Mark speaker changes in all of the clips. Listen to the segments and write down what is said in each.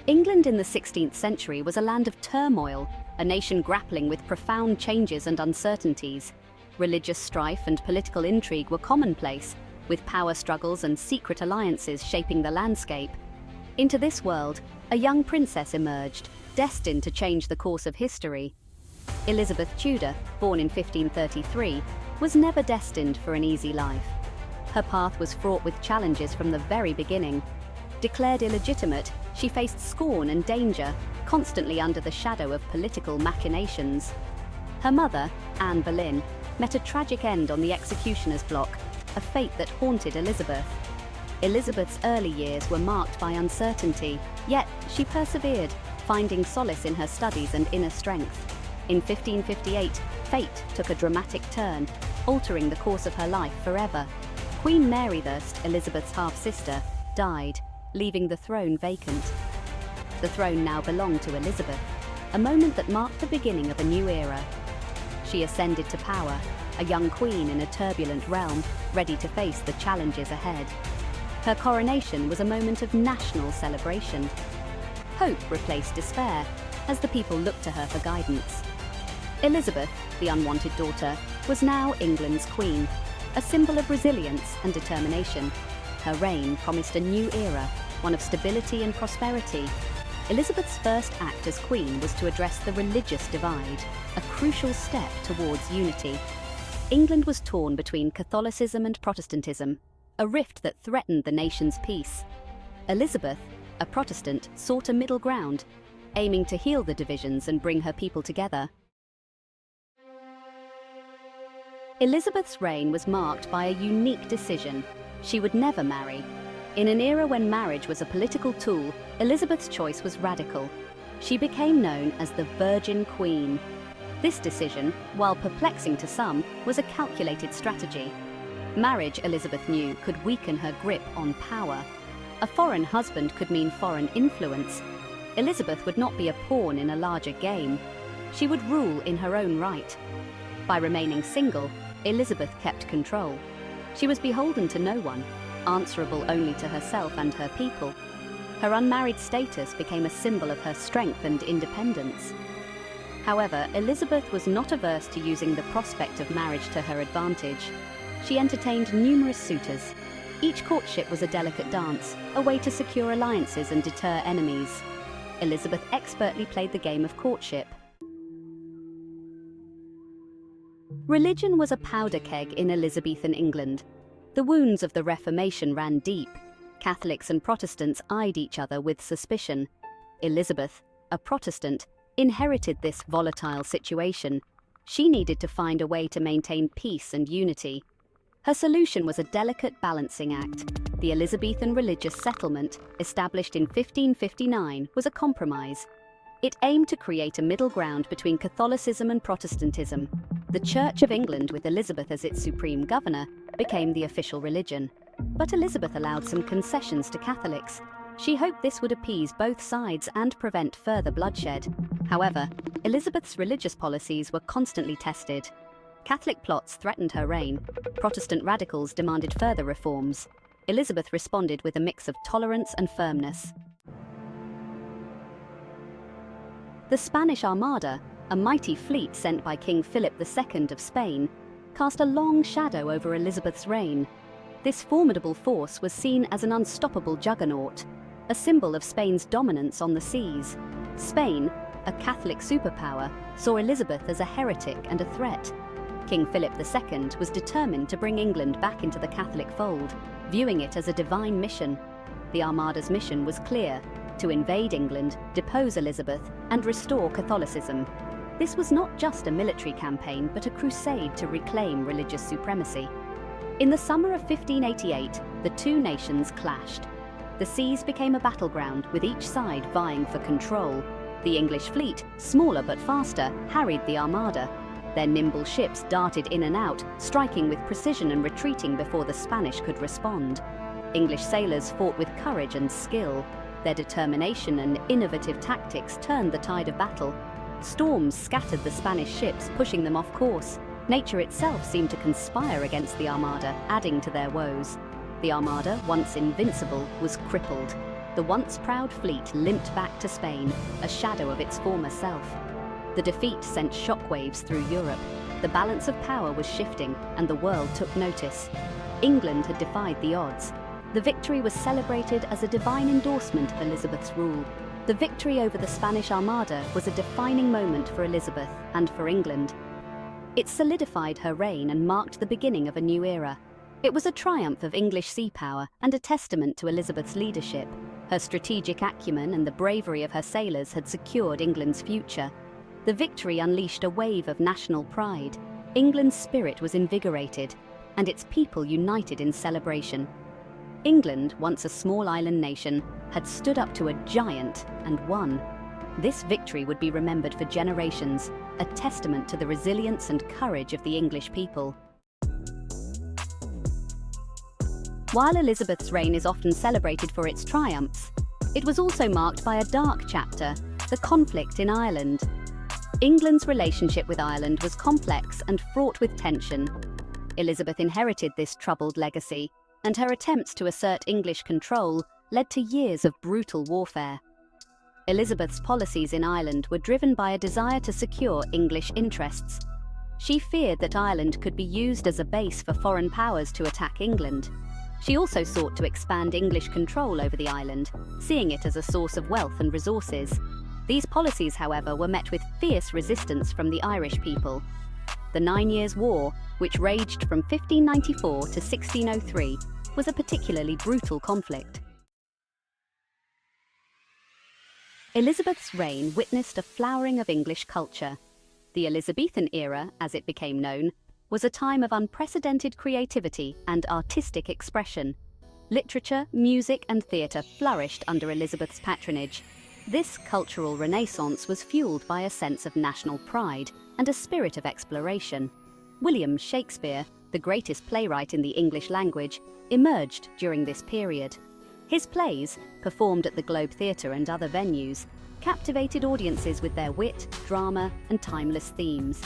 Speaker 1: England in the 16th century was a land of turmoil, a nation grappling with profound changes and uncertainties. Religious strife and political intrigue were commonplace, with power struggles and secret alliances shaping the landscape. Into this world, a young princess emerged, destined to change the course of history. Elizabeth Tudor, born in 1533, was never destined for an easy life. Her path was fraught with challenges from the very beginning. Declared illegitimate, she faced scorn and danger, constantly under the shadow of political machinations. Her mother, Anne Boleyn, met a tragic end on the executioner's block, a fate that haunted Elizabeth. Elizabeth's early years were marked by uncertainty, yet she persevered, finding solace in her studies and inner strength. In 1558, fate took a dramatic turn, altering the course of her life forever. Queen Mary I, Elizabeth's half-sister, died, leaving the throne vacant. The throne now belonged to Elizabeth, a moment that marked the beginning of a new era. She ascended to power, a young queen in a turbulent realm, ready to face the challenges ahead. Her coronation was a moment of national celebration. Hope replaced despair, as the people looked to her for guidance. Elizabeth, the unwanted daughter, was now England's queen, a symbol of resilience and determination. Her reign promised a new era, one of stability and prosperity. Elizabeth's first act as queen was to address the religious divide, a crucial step towards unity. England was torn between Catholicism and Protestantism, a rift that threatened the nation's peace. Elizabeth, a Protestant, sought a middle ground, aiming to heal the divisions and bring her people together. Elizabeth's reign was marked by a unique decision. She would never marry. In an era when marriage was a political tool, Elizabeth's choice was radical. She became known as the Virgin Queen. This decision, while perplexing to some, was a calculated strategy. Marriage, Elizabeth knew, could weaken her grip on power. A foreign husband could mean foreign influence. Elizabeth would not be a pawn in a larger game. She would rule in her own right. By remaining single, Elizabeth kept control. She was beholden to no one, answerable only to herself and her people. Her unmarried status became a symbol of her strength and independence. However, Elizabeth was not averse to using the prospect of marriage to her advantage. She entertained numerous suitors. Each courtship was a delicate dance, a way to secure alliances and deter enemies. Elizabeth expertly played the game of courtship. Religion was a powder keg in Elizabethan England. The wounds of the Reformation ran deep. Catholics and Protestants eyed each other with suspicion. Elizabeth, a Protestant, inherited this volatile situation. She needed to find a way to maintain peace and unity. Her solution was a delicate balancing act. The Elizabethan religious settlement, established in 1559, was a compromise. It aimed to create a middle ground between Catholicism and Protestantism. The Church of England, with Elizabeth as its supreme governor, became the official religion. But Elizabeth allowed some concessions to Catholics. She hoped this would appease both sides and prevent further bloodshed. However, Elizabeth's religious policies were constantly tested. Catholic plots threatened her reign. Protestant radicals demanded further reforms. Elizabeth responded with a mix of tolerance and firmness. The Spanish Armada, a mighty fleet sent by King Philip II of Spain, cast a long shadow over Elizabeth's reign. This formidable force was seen as an unstoppable juggernaut, a symbol of Spain's dominance on the seas. Spain, a Catholic superpower, saw Elizabeth as a heretic and a threat. King Philip II was determined to bring England back into the Catholic fold, viewing it as a divine mission. The Armada's mission was clear: to invade England, depose Elizabeth, and restore Catholicism. This was not just a military campaign, but a crusade to reclaim religious supremacy. In the summer of 1588, the two nations clashed. The seas became a battleground, with each side vying for control. The English fleet, smaller but faster, harried the Armada. Their nimble ships darted in and out, striking with precision and retreating before the Spanish could respond. English sailors fought with courage and skill. Their determination and innovative tactics turned the tide of battle. Storms scattered the Spanish ships, pushing them off course. Nature itself seemed to conspire against the Armada, adding to their woes. The Armada, once invincible, was crippled. the once proud fleet limped back to Spain, a shadow of its former self. The defeat sent shockwaves through Europe. The balance of power was shifting, and the world took notice. England had defied the odds. The victory was celebrated as a divine endorsement of Elizabeth's rule. The victory over the Spanish Armada was a defining moment for Elizabeth and for England. It solidified her reign and marked the beginning of a new era. It was a triumph of English sea power and a testament to Elizabeth's leadership. Her strategic acumen and the bravery of her sailors had secured England's future. The victory unleashed a wave of national pride. England's spirit was invigorated, and its people united in celebration. England, once a small island nation, had stood up to a giant and won. This victory would be remembered for generations, a testament to the resilience and courage of the English people. While Elizabeth's reign is often celebrated for its triumphs, it was also marked by a dark chapter, the conflict in Ireland. England's relationship with Ireland was complex and fraught with tension. Elizabeth inherited this troubled legacy, and her attempts to assert English control led to years of brutal warfare. Elizabeth's policies in Ireland were driven by a desire to secure English interests. She feared that Ireland could be used as a base for foreign powers to attack England. She also sought to expand English control over the island, seeing it as a source of wealth and resources. These policies, however, were met with fierce resistance from the Irish people. The 9 Years' War, which raged from 1594 to 1603, was a particularly brutal conflict. Elizabeth's reign witnessed a flowering of English culture. The Elizabethan era, as it became known, was a time of unprecedented creativity and artistic expression. Literature, music, and theatre flourished under Elizabeth's patronage. This cultural renaissance was fueled by a sense of national pride and a spirit of exploration. William Shakespeare, the greatest playwright in the English language, emerged during this period. His plays, performed at the Globe Theatre and other venues, captivated audiences with their wit, drama, and timeless themes.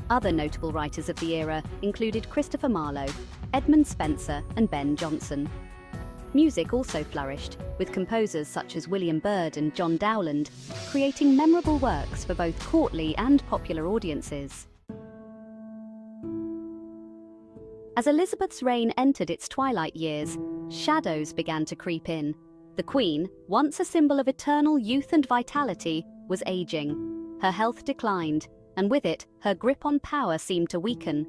Speaker 1: Other notable writers of the era included Christopher Marlowe, Edmund Spenser, and Ben Jonson. Music also flourished, with composers such as William Byrd and John Dowland creating memorable works for both courtly and popular audiences. As Elizabeth's reign entered its twilight years, shadows began to creep in. The Queen, once a symbol of eternal youth and vitality, was aging. Her health declined, and with it, her grip on power seemed to weaken.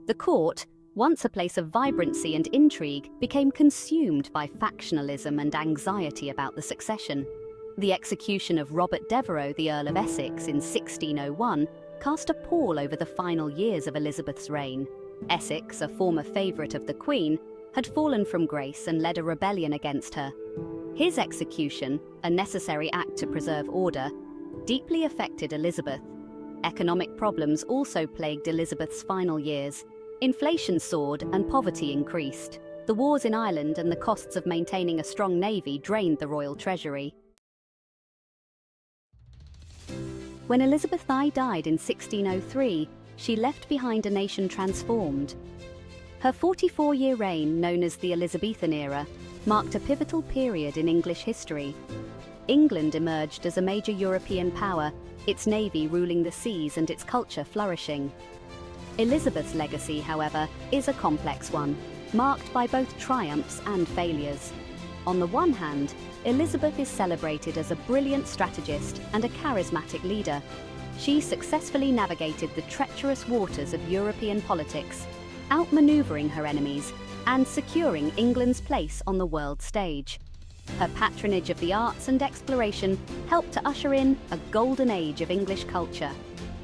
Speaker 1: The court, once a place of vibrancy and intrigue, became consumed by factionalism and anxiety about the succession. The execution of Robert Devereux, the Earl of Essex, in 1601, cast a pall over the final years of Elizabeth's reign. Essex, a former favourite of the Queen, had fallen from grace and led a rebellion against her. His execution, a necessary act to preserve order, deeply affected Elizabeth. Economic problems also plagued Elizabeth's final years. Inflation soared and poverty increased. The wars in Ireland and the costs of maintaining a strong navy drained the royal treasury. When ElizabethI died in 1603, she left behind a nation transformed. Her 44-year reign, known as the Elizabethan era, marked a pivotal period in English history. England emerged as a major European power, its navy ruling the seas and its culture flourishing. Elizabeth's legacy, however, is a complex one, marked by both triumphs and failures. On the one hand, Elizabeth is celebrated as a brilliant strategist and a charismatic leader. She successfully navigated the treacherous waters of European politics, outmaneuvering her enemies and securing England's place on the world stage. Her patronage of the arts and exploration helped to usher in a golden age of English culture.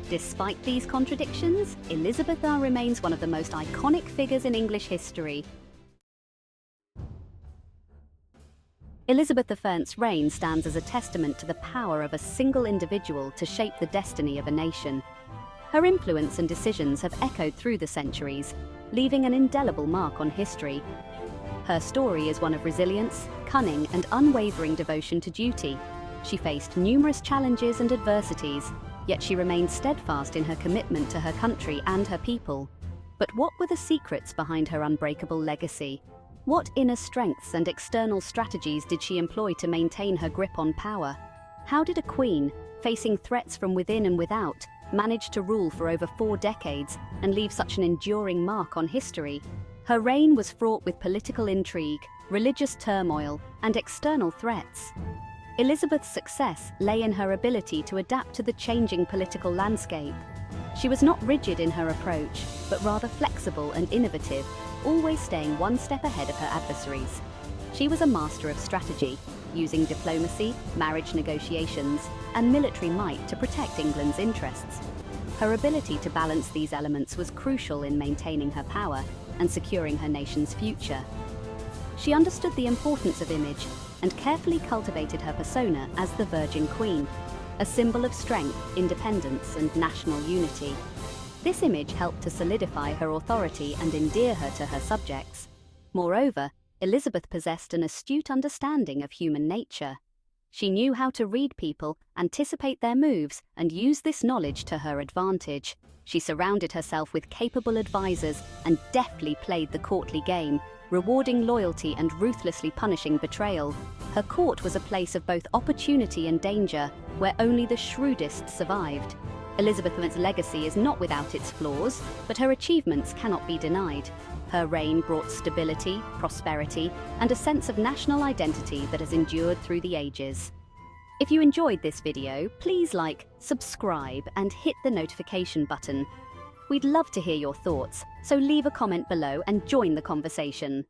Speaker 1: Despite these contradictions, ElizabethI remains one of the most iconic figures in English history. Elizabeth I's reign stands as a testament to the power of a single individual to shape the destiny of a nation. Her influence and decisions have echoed through the centuries, leaving an indelible mark on history. Her story is one of resilience, cunning, and unwavering devotion to duty. She faced numerous challenges and adversities, yet she remained steadfast in her commitment to her country and her people. But what were the secrets behind her unbreakable legacy? What inner strengths and external strategies did she employ to maintain her grip on power? How did a queen, facing threats from within and without, manage to rule for over 4 decades and leave such an enduring mark on history? Her reign was fraught with political intrigue, religious turmoil, and external threats. Elizabeth's success lay in her ability to adapt to the changing political landscape. She was not rigid in her approach, but rather flexible and innovative, always staying one step ahead of her adversaries. She was a master of strategy, using diplomacy, marriage negotiations, and military might to protect England's interests. Her ability to balance these elements was crucial in maintaining her power and securing her nation's future. She understood the importance of image and carefully cultivated her persona as the Virgin Queen, a symbol of strength, independence, and national unity. This image helped to solidify her authority and endear her to her subjects. Moreover, Elizabeth possessed an astute understanding of human nature. She knew how to read people, anticipate their moves, and use this knowledge to her advantage. She surrounded herself with capable advisors and deftly played the courtly game, rewarding loyalty and ruthlessly punishing betrayal. Her court was a place of both opportunity and danger, where only the shrewdest survived. Elizabeth's legacy is not without its flaws, but her achievements cannot be denied. Her reign brought stability, prosperity, and a sense of national identity that has endured through the ages. If you enjoyed this video, please like, subscribe, and hit the notification button. We'd love to hear your thoughts, so leave a comment below and join the conversation.